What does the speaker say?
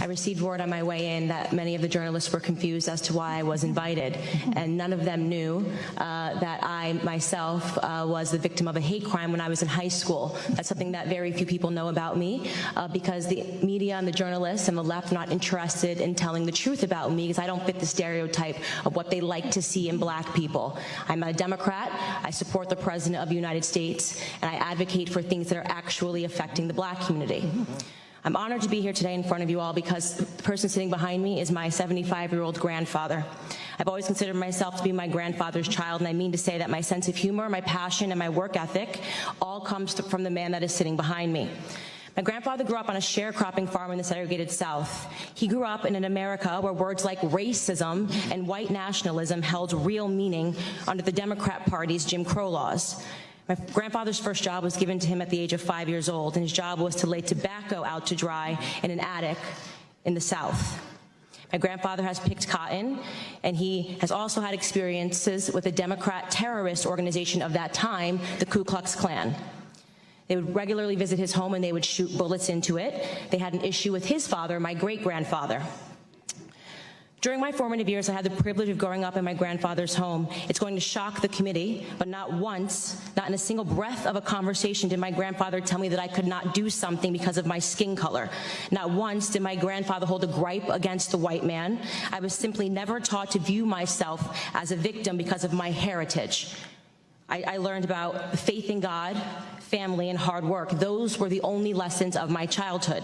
I received word on my way in that many of the journalists were confused as to why I was invited, and none of them knew that I myself was the victim of a hate crime when I was in high school. That's something that very few people know about me, because the media and the journalists and the left are not interested in telling the truth about me, because I don't fit the stereotype of what they like to see in black people. I'm a Democrat. I support the President of the United States, and I advocate for things that are actually affecting the black community. I'm honored to be here today in front of you all because the person sitting behind me is my 75-year-old grandfather. I've always considered myself to be my grandfather's child, and I mean to say that my sense of humor, my passion, and my work ethic all comes from the man that is sitting behind me. My grandfather grew up on a sharecropping farm in the segregated South. He grew up in an America where words like racism and white nationalism held real meaning under the Democrat Party's Jim Crow laws. My grandfather's first job was given to him at the age of 5 years old, and his job was to lay tobacco out to dry in an attic in the South. My grandfather has picked cotton, and he has also had experiences with a Democrat terrorist organization of that time, the Ku Klux Klan. They would regularly visit his home, and they would shoot bullets into it. They had an issue with his father, my great-grandfather. During my formative years, I had the privilege of growing up in my grandfather's home. It's going to shock the committee, but not once, not in a single breath of a conversation did my grandfather tell me that I could not do something because of my skin color. Not once did my grandfather hold a gripe against the white man. I was simply never taught to view myself as a victim because of my heritage. I learned about faith in God, family, and hard work. Those were the only lessons of my childhood.